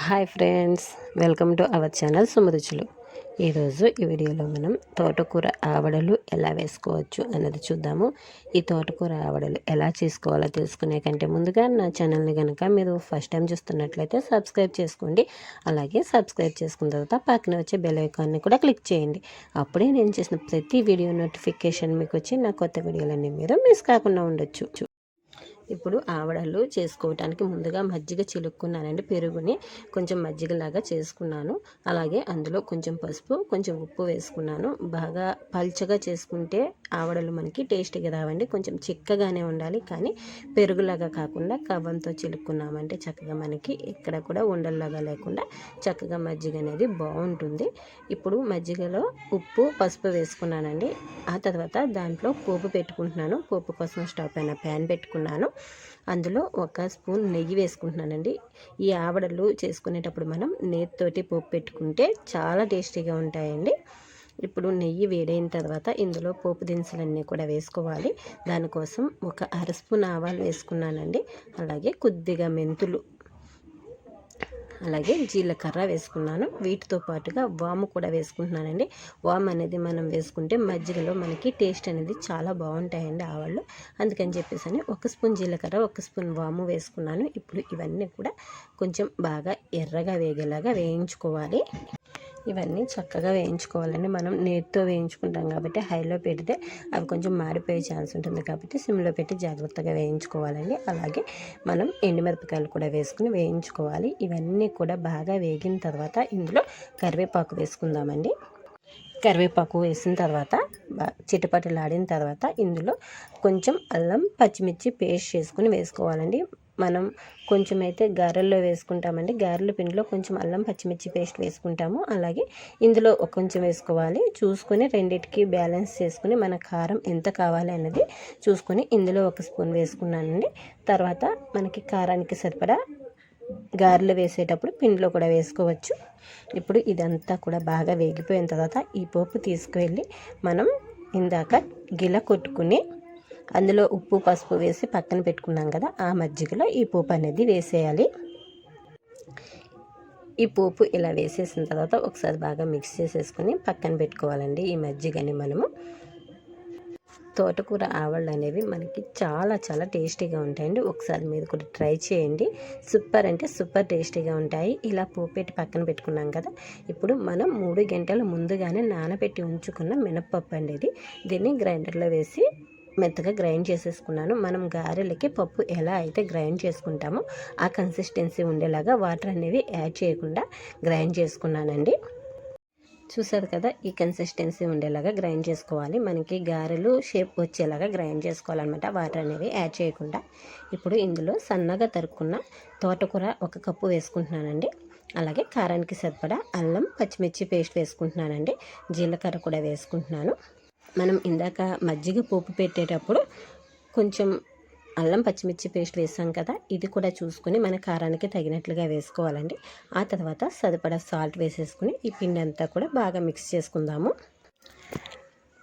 Hi friends, welcome to our channel Sumaruchulu. ఈరోజు ఈ వీడియోలో మనం తోటకూర ఆవడలు ఎలా వేసుకోవచ్చు అన్నది చూద్దాము. ఈ తోటకూర ఆవడలు ఎలా చేసుకోవాలో తెలుసుకునే కంటే ముందుగా నా ఛానల్ని కనుక మీరు ఫస్ట్ టైం చూస్తున్నట్లయితే సబ్స్క్రైబ్ చేసుకోండి. అలాగే సబ్స్క్రైబ్ చేసుకున్న తర్వాత పక్కన వచ్చే బెల్ ఐకాన్ని కూడా క్లిక్ చేయండి. అప్పుడే నేను చేసిన ప్రతి వీడియో నోటిఫికేషన్ మీకు వచ్చి నా కొత్త వీడియోలన్నీ మీరు మిస్ కాకుండా ఉండొచ్చు. ఇప్పుడు ఆవడలు చేసుకోవటానికి ముందుగా మజ్జిగ చిలుక్కున్నానండి. పెరుగుని కొంచెం మజ్జిగలాగా చేసుకున్నాను. అలాగే అందులో కొంచెం పసుపు, కొంచెం ఉప్పు వేసుకున్నాను. బాగా పల్చగా చేసుకుంటే ఆవడలు మనకి టేస్టీగా రావండి. కొంచెం చిక్కగానే ఉండాలి, కానీ పెరుగులాగా కాకుండా కవ్వంతో చిలుక్కున్నామంటే చక్కగా మనకి ఎక్కడ కూడా ఉండల్లాగా లేకుండా చక్కగా మజ్జిగ అనేది బాగుంటుంది. ఇప్పుడు మజ్జిగలో ఉప్పు, పసుపు వేసుకున్నానండి. ఆ తర్వాత దాంట్లో పోపు పెట్టుకుంటున్నాను. పోపు కోసం స్టవ్ పైన ప్యాన్ పెట్టుకున్నాను. అందులో 1 స్పూన్ నెయ్యి వేసుకుంటున్నానండి. ఈ ఆవడలు చేసుకునేటప్పుడు మనం నేతితోటి పోపు పెట్టుకుంటే చాలా టేస్టీగా ఉంటాయండి. ఇప్పుడు నెయ్యి వేడైన తర్వాత ఇందులో పోపు దినుసులన్నీ కూడా వేసుకోవాలి. దానికోసం 1 అర స్పూన్ ఆవాలు వేసుకున్నానండి. అలాగే కొద్దిగా మెంతులు, అలాగే జీలకర్ర వేసుకున్నాను. వీటితో పాటుగా వాము కూడా వేసుకుంటున్నానండి. వాము అనేది మనం వేసుకుంటే మజ్జిగలో మనకి టేస్ట్ అనేది చాలా బాగుంటాయండి ఆవాళ్ళు. అందుకని చెప్పేసి 1 స్పూన్ జీలకర్ర, 1 స్పూన్ వాము వేసుకున్నాను. ఇప్పుడు ఇవన్నీ కూడా కొంచెం బాగా ఎర్రగా వేగేలాగా వేయించుకోవాలి. ఇవన్నీ చక్కగా వేయించుకోవాలండి. మనం నేతితో వేయించుకుంటాం కాబట్టి హైలో పెడితే అవి కొంచెం మాడిపోయే ఛాన్స్ ఉంటుంది, కాబట్టి సిమ్లో పెట్టి జాగ్రత్తగా వేయించుకోవాలండి. అలాగే మనం ఎండుమిరపకాయలు కూడా వేసుకుని వేయించుకోవాలి. ఇవన్నీ కూడా బాగా వేగిన తర్వాత ఇందులో కరివేపాకు వేసుకుందామండి. కరివేపాకు వేసిన తర్వాత చిటపటలాడిన తర్వాత ఇందులో కొంచెం అల్లం, పచ్చిమిర్చి పేస్ట్ చేసుకుని వేసుకోవాలండి. మనం కొంచెం అయితే గారెల్లో వేసుకుంటామండి. గారెల పిండిలో కొంచెం అల్లం, పచ్చిమిర్చి పేస్ట్ వేసుకుంటాము. అలాగే ఇందులో కొంచెం వేసుకోవాలి. చూసుకొని రెండింటికి బ్యాలెన్స్ చేసుకుని మన కారం ఎంత కావాలి అన్నది చూసుకొని ఇందులో 1 స్పూన్ వేసుకున్నానండి. తర్వాత మనకి కారానికి సరిపడా గారెలు వేసేటప్పుడు పిండిలో కూడా వేసుకోవచ్చు. ఇప్పుడు ఇదంతా కూడా బాగా వేగిపోయిన తర్వాత ఈ పోపు తీసుకువెళ్ళి మనం ఇందాక గిల కొట్టుకుని అందులో ఉప్పు, పసుపు వేసి పక్కన పెట్టుకున్నాం కదా, ఆ మజ్జిగలో ఈ పోపు అనేది వేసేయాలి. ఈ పోపు ఇలా వేసేసిన తర్వాత ఒకసారి బాగా మిక్స్ చేసేసుకుని పక్కన పెట్టుకోవాలండి. ఈ మజ్జిగని మనము తోటకూర ఆవళ్ళు అనేవి మనకి చాలా చాలా టేస్టీగా ఉంటాయండి. ఒకసారి మీరు కూడా ట్రై చేయండి. సూపర్ అంటే సూపర్ టేస్టీగా ఉంటాయి. ఇలా పోపు పెట్టి పక్కన పెట్టుకున్నాం కదా, ఇప్పుడు మనం 3 గంటల ముందుగానే నానబెట్టి ఉంచుకున్న మినప్పప్పు అనేది దీన్ని గ్రైండర్లో వేసి మెత్తగా గ్రైండ్ చేసేసుకున్నాను. మనం గారెలకి పప్పు ఎలా అయితే గ్రైండ్ చేసుకుంటామో ఆ కన్సిస్టెన్సీ ఉండేలాగా వాటర్ అనేవి యాడ్ చేయకుండా గ్రైండ్ చేసుకున్నానండి. చూసారు కదా, ఈ కన్సిస్టెన్సీ ఉండేలాగా గ్రైండ్ చేసుకోవాలి. మనకి గారెలు షేప్ వచ్చేలాగా గ్రైండ్ చేసుకోవాలన్నమాట, వాటర్ అనేవి యాడ్ చేయకుండా. ఇప్పుడు ఇందులో సన్నగా తరుక్కున్న తోటకూర 1 కప్పు వేసుకుంటున్నానండి. అలాగే కారానికి సరిపడా అల్లం, పచ్చిమిర్చి పేస్ట్ వేసుకుంటున్నానండి. జీలకర్ర కూడా వేసుకుంటున్నాను. మనం ఇందాక మజ్జిగ పోపు పెట్టేటప్పుడు కొంచెం అల్లం, పచ్చిమిర్చి పేస్ట్ వేసాం కదా, ఇది కూడా చూసుకొని మన కారానికి తగినట్లుగా వేసుకోవాలండి. ఆ తర్వాత సరిపడా సాల్ట్ వేసేసుకుని ఈ పిండి అంతా కూడా బాగా మిక్స్ చేసుకుందాము.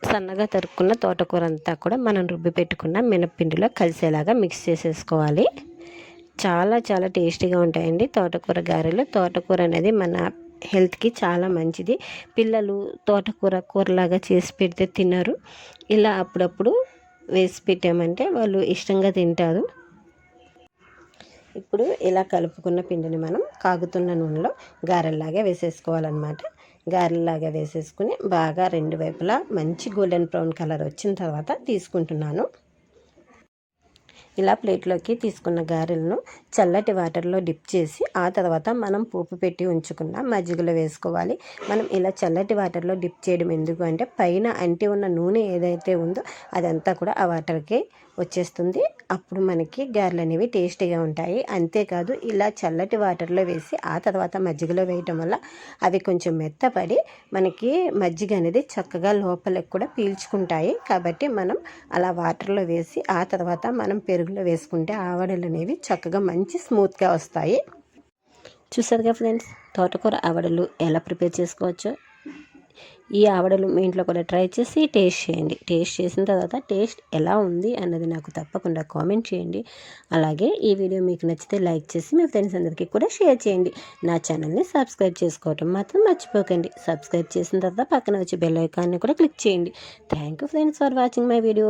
సన్నగా తరుక్కున్న తోటకూర అంతా కూడా మనం రుబ్బి పెట్టుకున్న మినప్పిండిలో కలిసేలాగా మిక్స్ చేసేసుకోవాలి. చాలా చాలా టేస్టీగా ఉంటాయండి తోటకూర గారెలు. తోటకూర అనేది మన హెల్త్కి చాలా మంచిది. పిల్లలు తోటకూర కూరలాగా చేసి పెడితే తినరు. ఇలా అప్పుడప్పుడు వేసి పెట్టామంటే వాళ్ళు ఇష్టంగా తింటారు. ఇప్పుడు ఇలా కలుపుకున్న పిండిని మనం కాగుతున్న నూనెలో గారెల్లాగా వేసేసుకోవాలన్నమాట. గారెల్లాగా వేసేసుకుని బాగా 2 వైపులా మంచి గోల్డెన్ బ్రౌన్ కలర్ వచ్చిన తర్వాత తీసుకుంటున్నాను. ఇలా ప్లేట్లోకి తీసుకున్న గారెలను చల్లటి వాటర్లో డిప్ చేసి ఆ తర్వాత మనం పోపు పెట్టి ఉంచుకున్న మజ్జిగలో వేసుకోవాలి. మనం ఇలా చల్లటి వాటర్లో డిప్ చేయడం ఎందుకు అంటే పైన అంటి ఉన్న నూనె ఏదైతే ఉందో అదంతా కూడా ఆ వాటర్కి వచ్చేస్తుంది. అప్పుడు మనకి గారెలు అనేవి టేస్టీగా ఉంటాయి. అంతేకాదు, ఇలా చల్లటి వాటర్లో వేసి ఆ తర్వాత మజ్జిగలో వేయటం వల్ల అవి కొంచెం మెత్తపడి మనకి మజ్జిగ అనేది చక్కగా లోపలికి కూడా పీల్చుకుంటాయి. కాబట్టి మనం అలా వాటర్లో వేసి ఆ తర్వాత మనం పెరుగులో వేసుకుంటే ఆవడలు అనేవి చక్కగా మంచి స్మూత్గా వస్తాయి. చూసారుగా ఫ్రెండ్స్, తోటకూర ఆవడలు ఎలా ప్రిపేర్ చేసుకోవచ్చో. ఈ ఆవడలు మీ ఇంట్లో కూడా ట్రై చేసి టేస్ట్ చేయండి. టేస్ట్ చేసిన తర్వాత టేస్ట్ ఎలా ఉంది అన్నది నాకు తప్పకుండా కామెంట్ చేయండి. అలాగే ఈ వీడియో మీకు నచ్చితే లైక్ చేసి మీ ఫ్రెండ్స్ అందరికీ కూడా షేర్ చేయండి. నా ఛానల్ని సబ్స్క్రైబ్ చేసుకోవటం మాత్రం మర్చిపోకండి. సబ్స్క్రైబ్ చేసిన తర్వాత పక్కన వచ్చి బెల్ ఐకాన్ని కూడా క్లిక్ చేయండి. Thank you friends for watching my video.